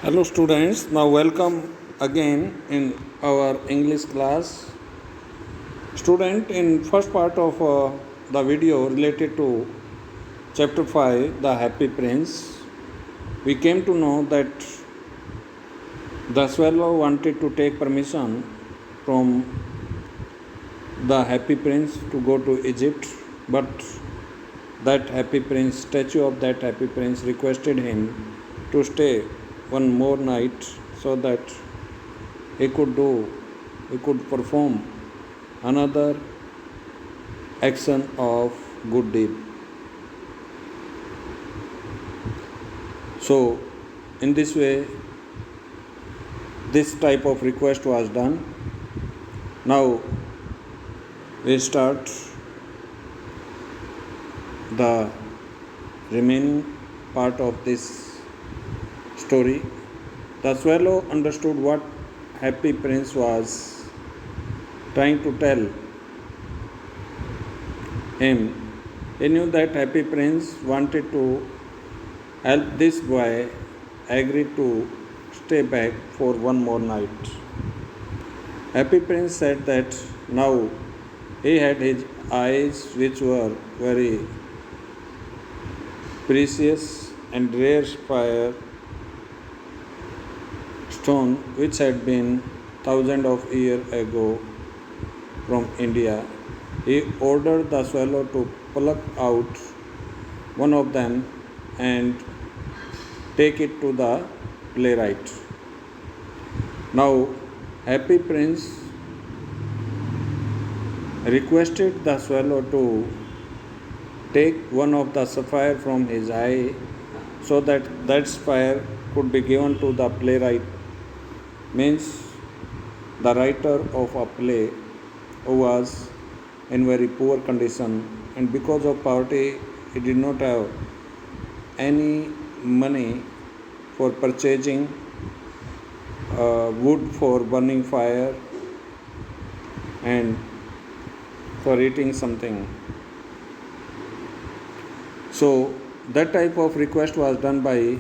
Hello students, now welcome again in our English class. Student, in first part of the video related to chapter 5, The Happy Prince, we came to know that the swallow wanted to take permission from the happy prince to go to Egypt, but that happy prince, statue of that happy prince requested him to stay one more night so that he could perform another action of good deed. So in this way this type of request was done. Now we start the remaining part of this story. The swallow understood what happy prince was trying to tell him. He knew that happy prince wanted to help this boy agree to stay back for one more night. Happy prince said that now he had his eyes, which were very precious and rare fire stone, which had been thousands of years ago from India. He ordered the swallow to pluck out one of them and take it to the playwright. Now, happy prince requested the swallow to take one of the sapphire from his eye so that sapphire could be given to the playwright, means the writer of a play who was in very poor condition, and because of poverty he did not have any money for purchasing wood for burning fire and for eating something. So that type of request was done by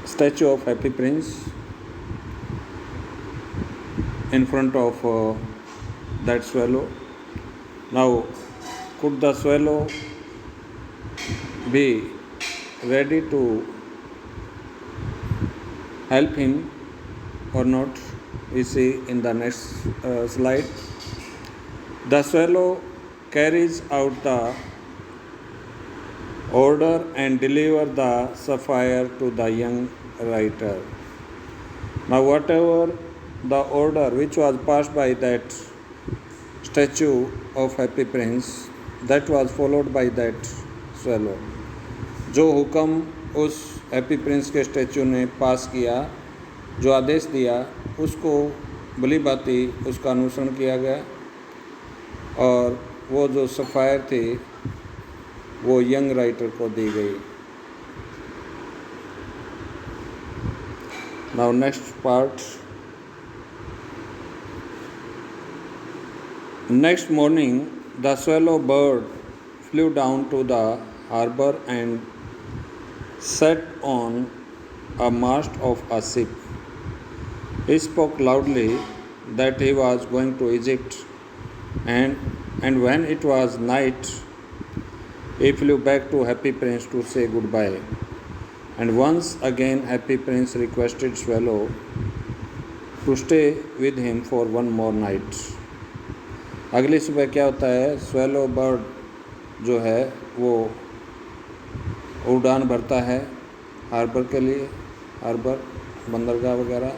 statue of happy prince in front of that swallow. Now, could the swallow be ready to help him or not? We see in the next slide. The swallow carries out the order and deliver the sapphire to the young writer. Now, whatever the order which was passed by that statue of happy prince, that was followed by that swallow. जो हुक्म उस happy Prince के statue ने पास किया, जो आदेश दिया, उसको भली भांति उसका अनुसरण किया गया और वो जो सफ़ायर थी वो यंग राइटर को दी गई. Now next part. Next morning, the swallow bird flew down to the harbor and sat on a mast of a ship. He spoke loudly that he was going to Egypt, and when it was night, he flew back to Happy Prince to say goodbye. And once again, Happy Prince requested Swallow to stay with him for one more night. अगली सुबह क्या होता है, swallow bird जो है वो उड़ान भरता है हार्बर के लिए, हार्बर बंदरगाह वगैरह,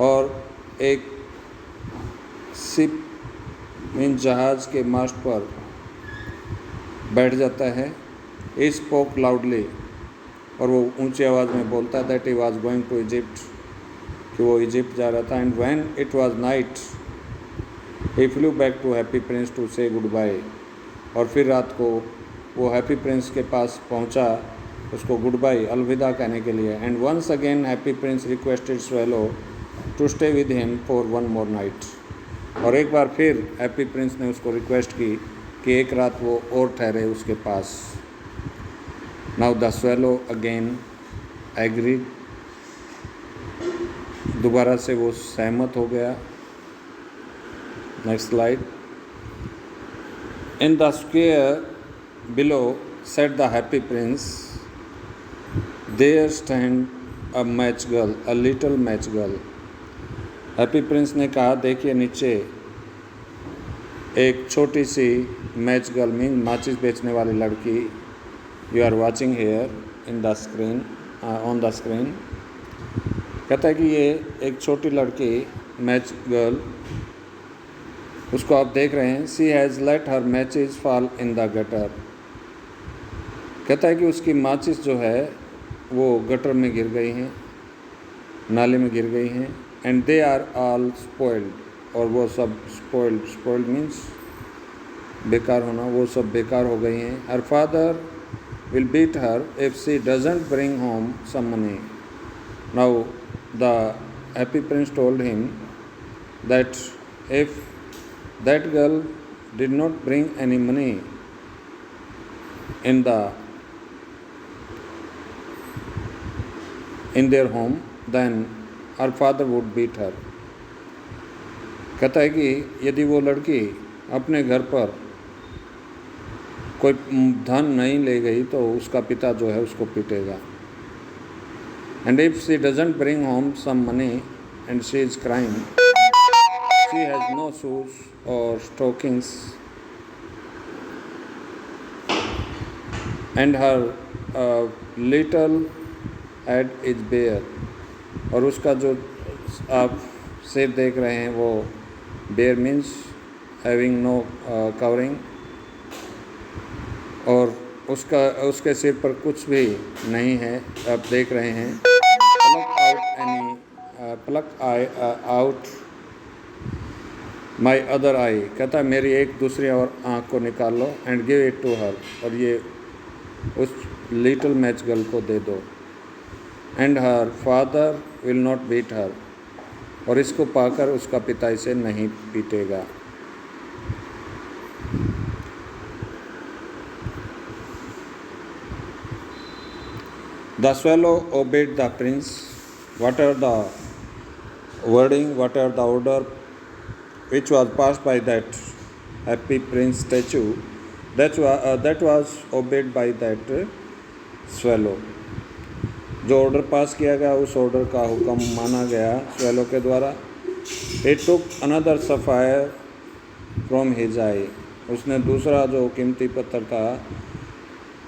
और एक शिप मीन जहाज़ के मास्ट पर बैठ जाता है. ही स्पोक लाउडली, और वो ऊंची आवाज़ में बोलता है that he was going to Egypt, कि वो इजिप्ट जा रहा था. And when it was night he flew back to Happy Prince to say good bye. और फिर रात को वो हैप्पी प्रिंस के पास पहुंचा उसको गुड बाय, अलविदा कहने के लिए. And once again Happy Prince requested swallow to stay with him for one more night. और एक बार फिर हैप्पी प्रिंस ने उसको रिक्वेस्ट की कि एक रात वो और ठहरे उसके पास. Now the swallow again agreed, दोबारा से वो सहमत हो गया। Next slide. In the square below sat the Happy Prince, there stand a match girl, a little match girl. Happy Prince ने कहा, देखिए नीचे एक छोटी सी मैच गर्ल, मीन माचिस बेचने वाली लड़की, you are watching here in the screen, on the screen. कहता है कि ये एक छोटी लड़की मैच गर्ल, उसको आप देख रहे हैं। She has let her matches fall in the gutter. कहता है कि उसकी माचिस जो है वो गटर में गिर गई हैं, नाले में गिर गई हैं। And they are all spoiled, और वो सब स्पॉइल्ड, स्पॉइल्ड मीन्स बेकार होना, वो सब बेकार हो गई हैं। Her father will beat her if she doesn't bring home some money. Now the Happy Prince told him that if that girl did not bring any money in their home, then her father would beat her. कहता है कि यदि वो लड़की अपने घर पर कोई धन नहीं ले गई तो उसका पिता जो है उसको पीटेगा। And if she doesn't bring home some money and she is crying, she has no shoes or stockings, and her little head is bare, और उसका जो आप सिर देख रहे हैं वो bare means having no covering, और उसके सिर पर कुछ भी नहीं है। आप देख रहे हैं pluck out my other eye, कहता है मेरी एक दूसरी और आँख को निकाल लो, and give it to her, और ये उस लिटिल मैच गर्ल को दे दो। And her father will not beat her, और इसको पाकर उसका पिता इसे नहीं पीटेगा। The swallow obeyed the prince, whatever the wording, whatever the order which was passed by that happy prince statue, that was obeyed by that swallow. जो order pass किया गया उस ऑर्डर का हुक्म माना गया swallow के द्वारा। He took another sapphire from his eye, उसने दूसरा जो कीमती पत्थर था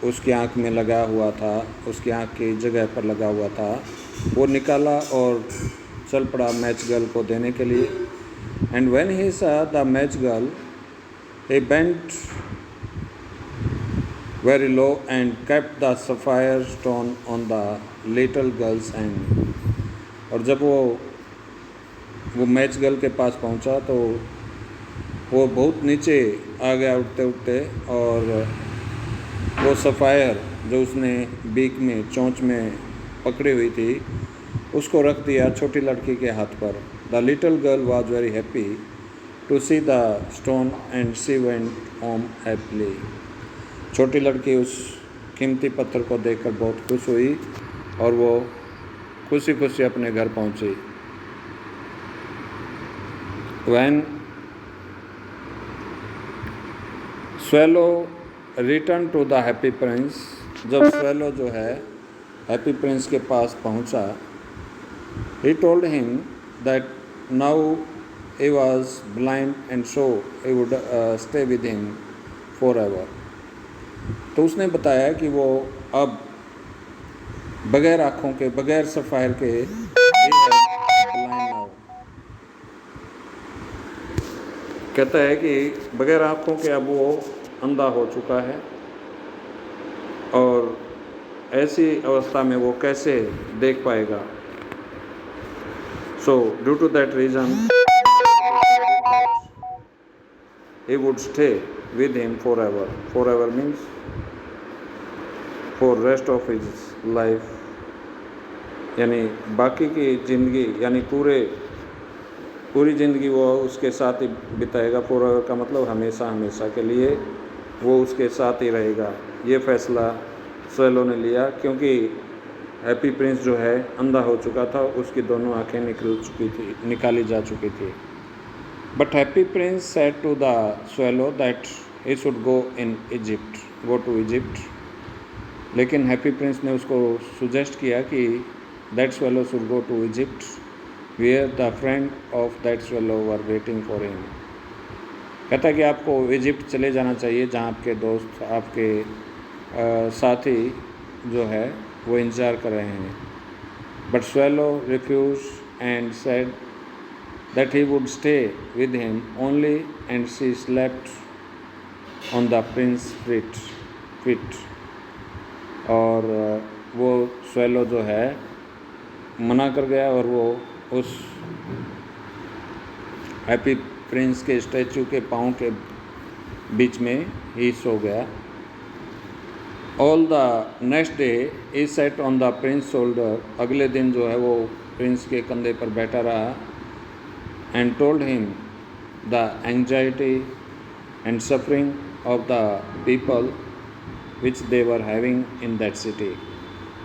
उसकी आँख में लगा हुआ था, उसकी आँख की जगह पर लगा हुआ था, वो निकाला और चल पड़ा मैच गर्ल को देने के लिए। And when he saw the match girl, he bent very low and kept the sapphire stone on the little girl's hand. और जब वो मैच गर्ल के पास पहुंचा तो वो बहुत नीचे आ गया उठते उठते, और वो सफ़ायर जो उसने बीक में, चोंच में पकड़ी हुई थी, उसको रख दिया छोटी लड़की के हाथ पर। The little girl was very happy to see the stone and she went home happily. छोटी लड़की उस कीमती पत्थर को देखकर बहुत खुश हुई और वो खुशी खुशी अपने घर पहुंची। When swallow returned to the happy prince, जब swallow जो है हैप्पी प्रिंस के पास पहुंचा, he told him that now he was blind and so he would stay with him forever. तो उसने बताया कि वो अब बगैर आँखों के, बगैर सफ़ायर के blind now, कहता है कि बगैर आँखों के अब वो अंधा हो चुका है, और ऐसी अवस्था में वो कैसे देख पाएगा। So due to that reason he would stay with him forever. Forever means for rest of his life, यानी बाकी की ज़िंदगी, यानी पूरी ज़िंदगी वो उसके साथ ही बिताएगा। forever का मतलब हमेशा हमेशा के लिए वो उसके साथ ही रहेगा। ये फैसला swallow ने लिया क्योंकि हैप्पी प्रिंस जो है अंधा हो चुका था, उसकी दोनों आंखें निकाली जा चुकी थी। But Happy Prince said to the swallow that he should go to Egypt. लेकिन हैप्पी प्रिंस ने उसको सुजेस्ट किया कि that swallow should go to Egypt, where the friend of that swallow were waiting for him. कहता कि आपको Egypt चले जाना चाहिए, जहाँ आपके दोस्त, आपके साथी जो है वो इंतज़ार कर रहे हैं। But swallow refuse and said that he would stay with him only, and she slept on the prince feet. और वो स्वेलो जो है मना कर गया और वो उस हैप्पी प्रिंस के स्टैचू के पाँव के बीच में ही सो गया। All the next day he set on the prince shoulder. अगले दिन जो है वो प्रिंस के कंधे पर बैठा रहा। And told him the anxiety and suffering of the people which they were having in that city.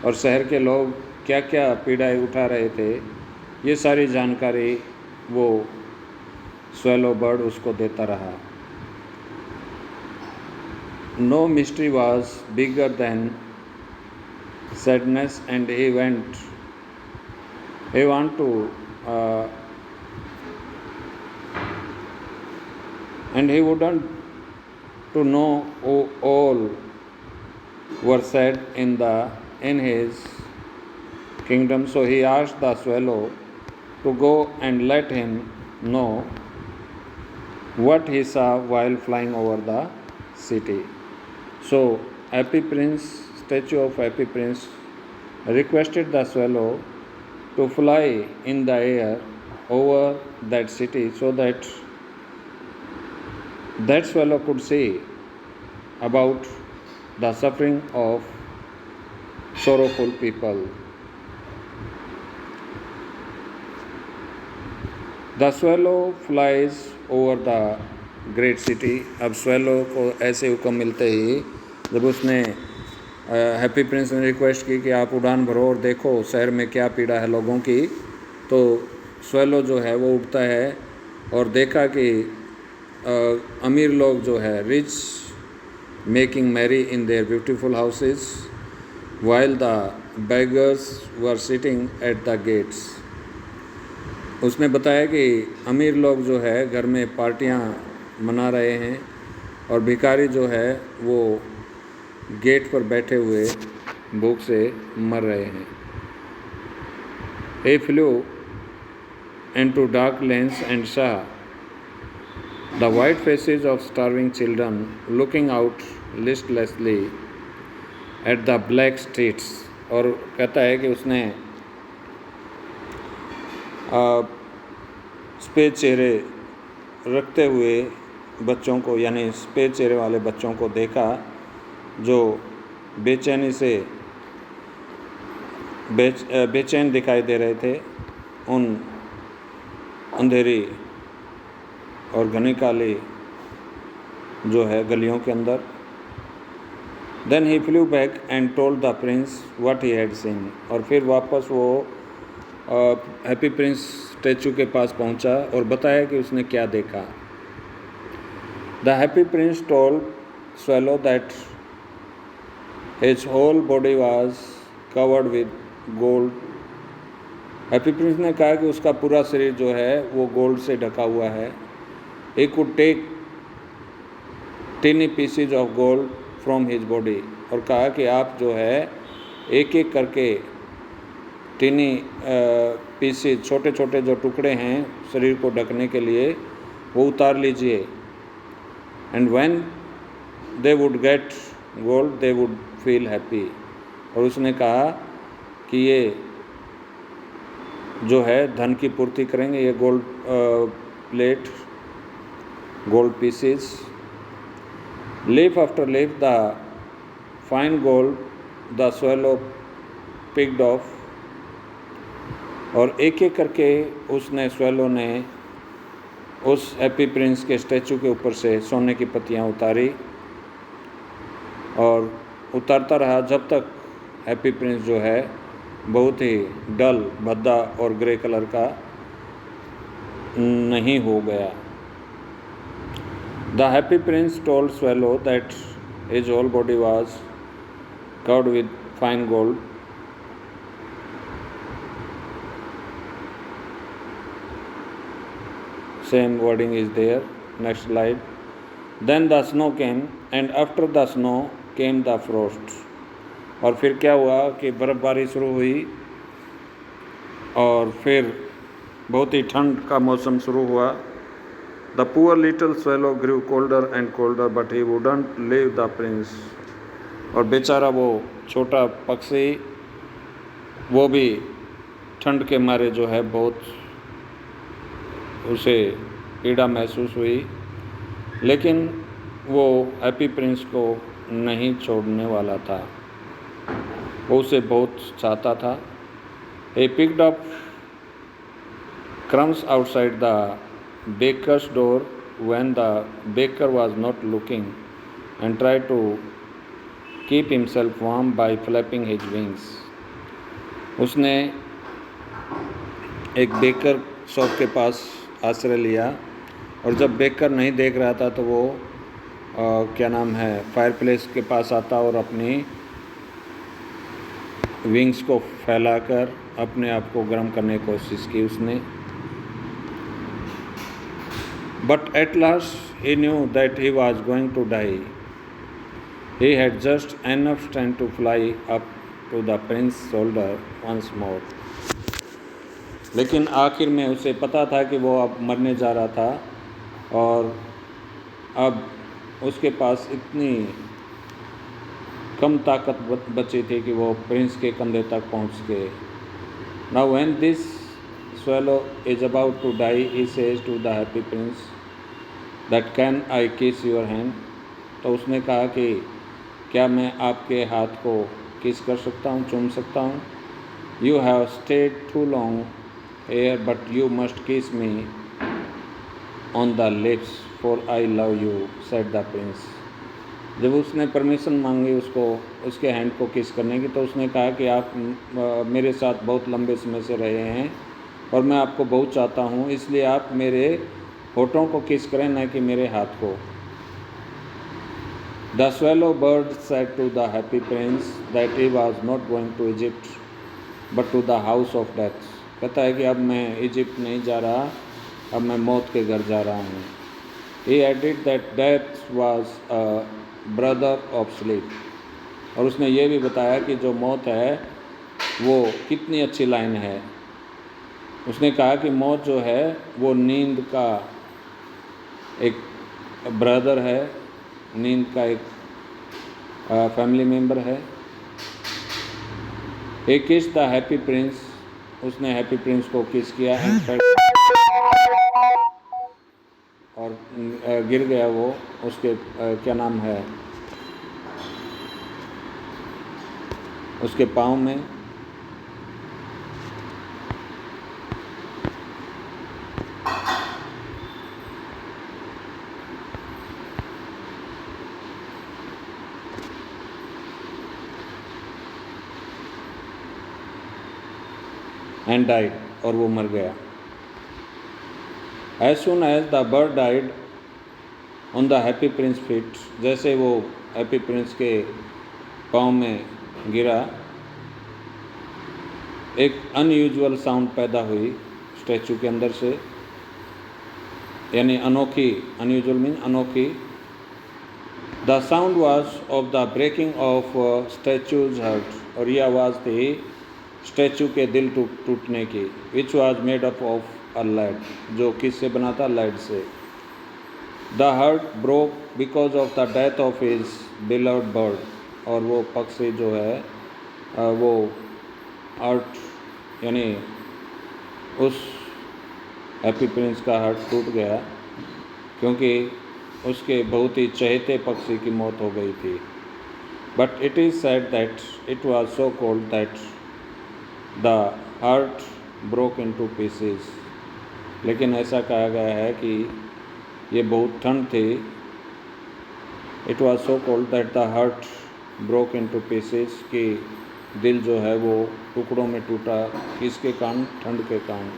और शहर के लोग क्या क्या पीड़ाएँ उठा रहे थे, ये सारी जानकारी वो स्वेलो बर्ड उसको देता रहा। No mystery was bigger than sadness, and he wouldn't to know who all were sad in his kingdom. So he asked the swallow to go and let him know what he saw while flying over the city. So statue of Happy Prince requested the swallow to fly in the air over that city, so that swallow could see about the suffering of sorrowful people. The swallow flies over the great city. अब swallow को ऐसे हुक्म मिलते ही, जब उसने happy Prince ने request की कि आप उड़ान भरो और देखो शहर में क्या पीड़ा है लोगों की, तो स्वेलो जो है वो उड़ता है और देखा कि अमीर लोग जो है rich making merry in their beautiful houses, while the beggars were sitting at the gates. उसने बताया कि अमीर लोग जो है घर में पार्टियां मना रहे हैं और भिखारी जो है वो गेट पर बैठे हुए भूख से मर रहे हैं। He flew into dark lanes and saw the white faces of starving children looking out listlessly at the black streets। और कहता है कि उसने सफ़ेद चेहरे रखते हुए बच्चों को, यानी सफ़ेद चेहरे वाले बच्चों को देखा जो बेचैनी से बेचैन दिखाई दे रहे थे उन अंधेरी और घनी काली जो है गलियों के अंदर। Then he flew back and told the prince what he had seen. और फिर वापस वो हैप्पी प्रिंस स्टैचू के पास पहुंचा और बताया कि उसने क्या देखा। The Happy Prince told swallow that his whole body was covered with gold. Happy Prince ने कहा कि उसका पूरा शरीर जो है वो गोल्ड से ढका हुआ है। He could take tiny pieces of gold from his body. और कहा कि आप जो है एक एक करके टिनी पीसेज, छोटे छोटे जो टुकड़े हैं शरीर को ढकने के लिए, वो उतार लीजिए। And when they would get gold they would feel happy. और उसने कहा कि ये जो है धन की पूर्ति करेंगे, ये gold plate, gold pieces. Leaf after leaf the fine gold the swallow picked of. और एक एक करके उसने स्वेलो ने उस हैप्पी प्रिंस के स्टैचू के ऊपर से सोने की पत्तियां उतारी और उतारता रहा जब तक हैप्पी प्रिंस जो है बहुत ही डल, भद्दा और ग्रे कलर का नहीं हो गया। The Happy Prince told swallow that his whole body was covered with fine gold. Same wording is there. Next slide. Then the snow came, and after the snow came the frost. और फिर क्या हुआ कि बर्फ़बारी शुरू हुई और फिर बहुत ही ठंड का मौसम शुरू हुआ। The poor little swallow grew colder and colder, but he wouldn't leave the prince. और बेचारा वो छोटा पक्षी वो भी ठंड के मारे जो है बहुत उसे पीड़ा महसूस हुई, लेकिन वो हैप्पी प्रिंस को नहीं छोड़ने वाला था, वो उसे बहुत चाहता था। He picked up crumbs outside the baker's door when the baker was not looking and tried to keep himself warm by flapping his wings. उसने एक बेकर शॉप के पास आश्रय लिया और जब बेकर नहीं देख रहा था तो वो क्या नाम है फायरप्लेस के पास आता और अपनी विंग्स को फैलाकर अपने आप को गर्म करने की कोशिश की उसने। But at last he knew that he was going to die. He had just enough strength to fly up to the prince shoulder once more. लेकिन आखिर में उसे पता था कि वो अब मरने जा रहा था और अब उसके पास इतनी कम ताकत बची थी कि वो प्रिंस के कंधे तक पहुंच गए। Now when this swallow is about to die, he says to the happy prince that can I kiss your hand? तो उसने कहा कि क्या मैं आपके हाथ को किस कर सकता हूँ, चूम सकता हूँ? You have stayed too long here, but you must kiss me on the lips, for I love you, said the prince. जब उसने परमिशन मांगी उसको उसके हैंड को किस करने की तो उसने कहा कि आप मेरे साथ बहुत लंबे समय से रहे हैं और मैं आपको बहुत चाहता हूँ, इसलिए आप मेरे होठों को किस करें, न कि मेरे हाथ को। The swallow bird said to the happy prince that he was not going to Egypt but to the house of death. कहता है कि अब मैं इजिप्ट नहीं जा रहा, अब मैं मौत के घर जा रहा हूँ। He added that death was a brother of sleep. और उसने ये भी बताया कि जो मौत है वो कितनी अच्छी लाइन है। उसने कहा कि मौत जो है वो नींद का एक ब्रदर है, नींद का एक फैमिली मेम्बर है। He kissed the happy prince. उसने हैप्पी प्रिंस को किस किया और गिर गया वो उसके क्या नाम है उसके पाँव में। and died और वो मर गया। As soon as the bird died on the happy prince feet, जैसे वो हैप्पी प्रिंस के पाँव में गिरा एक अनयूजुअल साउंड पैदा हुई स्टैचू के अंदर से, यानी अनोखी, अनयूजुअल मीन अनोखी। The sound was of the breaking of statue's heart, और यह आवाज़ थी स्टैचू के दिल टूटने की। Which was made up of a lead, जो किससे बना था, लेड से। The heart broke because of the death of his beloved bird, और वो पक्षी जो है वो हार्ट यानी उस हैप्पी प्रिंस का हार्ट टूट गया क्योंकि उसके बहुत ही चहेते पक्षी की मौत हो गई थी। But it is said that it was so cold that the heart broke into pieces, लेकिन ऐसा कहा गया है कि ये बहुत ठंड थी। It was so cold that the heart broke into pieces, कि दिल जो है वो टुकड़ों में टूटा। किसके कारण? ठंड के कारण।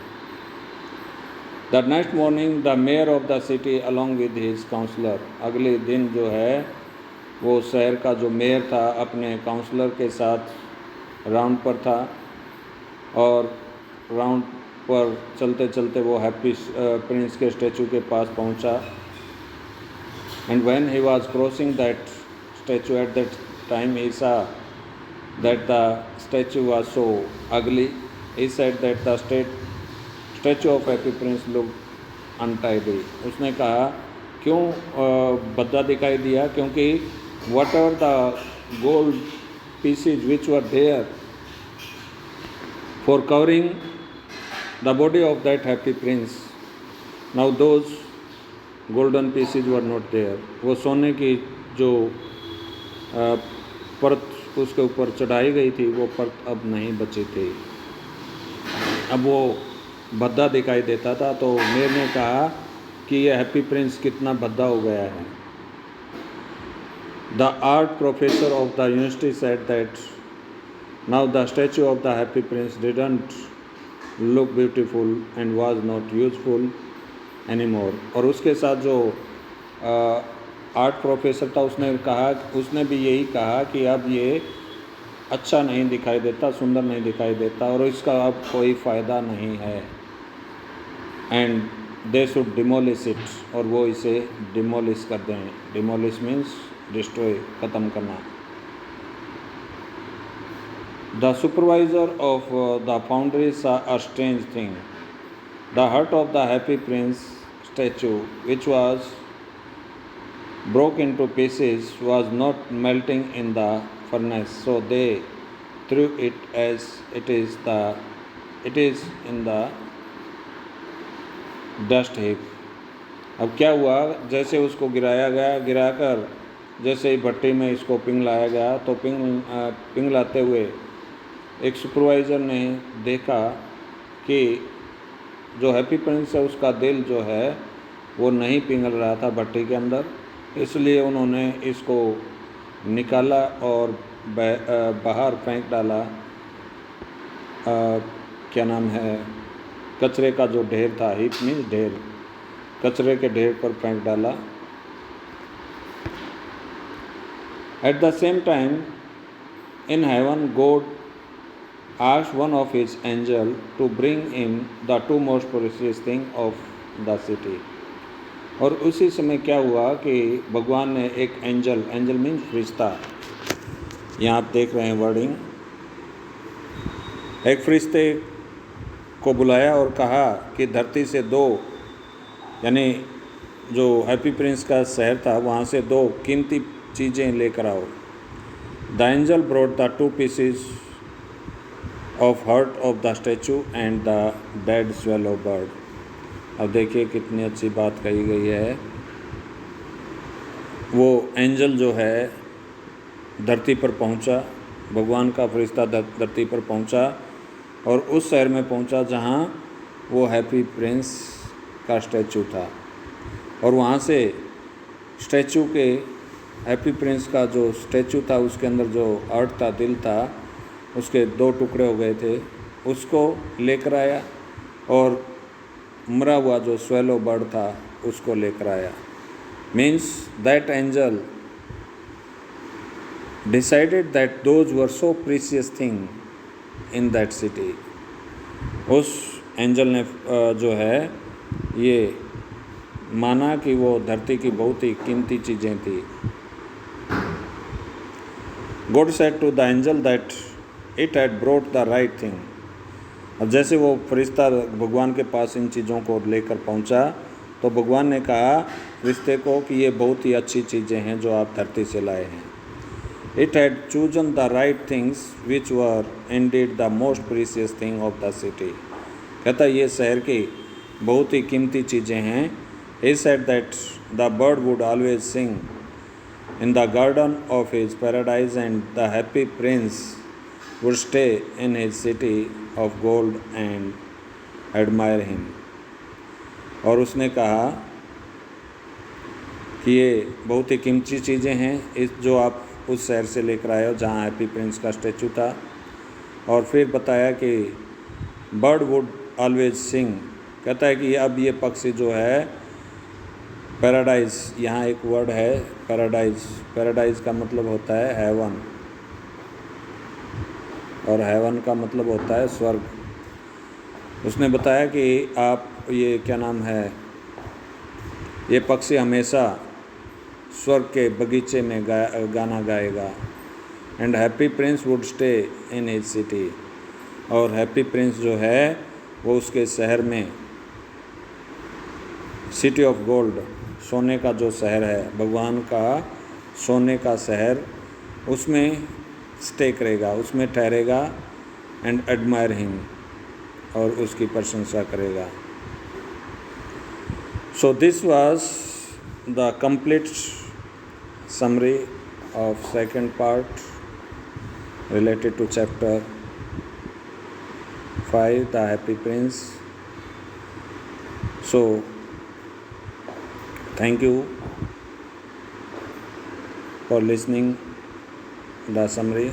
The next morning the mayor of the city along with his councillor, अगले दिन जो है वो शहर का जो मेयर था अपने काउंसलर के साथ राउंड पर था, और राउंड पर चलते चलते वो हैप्पी प्रिंस के स्टैचू के पास पहुंचा। And when he was crossing that statue at that time he saw that the statue was so ugly. He said that the statue of Happy Prince look untidy. उसने कहा क्यों भद्दा दिखाई दिया? क्योंकि whatever the gold pieces which were there for covering the body of that happy prince, now those golden pieces were not there। वो सोने की जो परत उसके ऊपर चढ़ाई गई थी वो परत अब नहीं बची थी, अब वो भद्दा दिखाई देता था। तो मेयर ने कहा कि ये हैप्पी प्रिंस कितना भद्दा हो गया है। The art professor of the university said that now the statue of the happy prince didn't look beautiful and was not useful anymore। और उसके साथ जो आर्ट प्रोफेसर था उसने भी यही कहा कि अब ये अच्छा नहीं दिखाई देता, सुंदर नहीं दिखाई देता, और इसका अब कोई फ़ायदा नहीं है। And they should demolish it, और वो इसे डिमोलिश कर दें। डिमोलिश मीन्स डिस्ट्रॉय, ख़त्म करना। The supervisor of the foundry saw a strange thing. The heart of the happy prince statue, which was broke into pieces, was not melting in the furnace, so they threw it as it is in the dust heap। अब क्या हुआ? जैसे उसको गिराया गया, गिराकर जैसे ही भट्टी में इसको पिघलाया गया, तो पिघलाते हुए एक सुपरवाइज़र ने देखा कि जो हैप्पी प्रिंस है उसका दिल जो है वो नहीं पिघल रहा था भट्टी के अंदर, इसलिए उन्होंने इसको निकाला और बाहर फेंक डाला। क्या नाम है, कचरे का जो ढेर था, हीप मीन्स ढेर, कचरे के ढेर पर फेंक डाला। At the same time in heaven God asked one of his angel to bring him the two most precious thing of the city। और उसी समय क्या हुआ कि भगवान ने एक एंजल मीन्स फरिश्ता, यहाँ आप देख रहे हैं वर्डिंग, एक फरिश्ते को बुलाया और कहा कि धरती से दो, यानी जो हैप्पी प्रिंस का शहर था वहाँ से दो कीमती चीज़ें लेकर आओ। The angel brought the two pieces of heart of the statue and the dead swallow bird। अब देखिए कितनी अच्छी बात कही गई है। वो एंजल जो है धरती पर पहुंचा, भगवान का फरिश्ता धरती पर पहुंचा और उस शहर में पहुंचा जहां वो हैप्पी प्रिंस का स्टैचू था, और वहां से स्टैचू के हैप्पी प्रिंस का जो स्टैचू था उसके अंदर जो अर्थ था, दिल था, उसके दो टुकड़े हो गए थे, उसको लेकर आया, और मरा हुआ जो स्वेलो बर्ड था उसको लेकर आया। Means that angel decided that those were so precious thing in that city. उस एंजल ने जो है ये माना कि वो धरती की बहुत ही कीमती चीज़ें थी। God said to the angel that it had brought the right thing. अब जैसे वो फरिश्ता भगवान के पास इन चीज़ों को लेकर पहुंचा तो भगवान ने कहा फरिश्ते को कि ये बहुत ही अच्छी चीज़ें हैं जो आप धरती से लाए हैं। It had chosen the right things which were indeed the most precious thing of the city. कहता ये शहर की बहुत ही कीमती चीज़ें हैं। He said that the bird would always sing in the garden of his paradise and the Happy Prince would stay in his city of gold and admire him। और उसने कहा कि ये बहुत ही कीमती चीज़ें हैं इस जो आप उस शहर से लेकर आए हो जहाँ हैप्पी प्रिंस का स्टैचू था, और फिर बताया कि बर्ड वुड ऑलवेज सिंग, कहता है कि अब ये पक्षी जो है पैराडाइज, यहाँ एक वर्ड है पैराडाइज, पैराडाइज का मतलब होता है हेवन, और हेवन का मतलब होता है स्वर्ग। उसने बताया कि आप ये क्या नाम है, ये पक्षी हमेशा स्वर्ग के बगीचे में गाना गाएगा। And Happy Prince would stay in his city, और हैप्पी प्रिंस जो है वो उसके शहर में, सिटी ऑफ गोल्ड, सोने का जो शहर है, भगवान का सोने का शहर, उसमें स्टे करेगा, उसमें ठहरेगा। एंड एडमायर हिम, और उसकी प्रशंसा करेगा। So this was the complete summary of second part related to chapter 5, The Happy Prince. So thank you for listening the summary.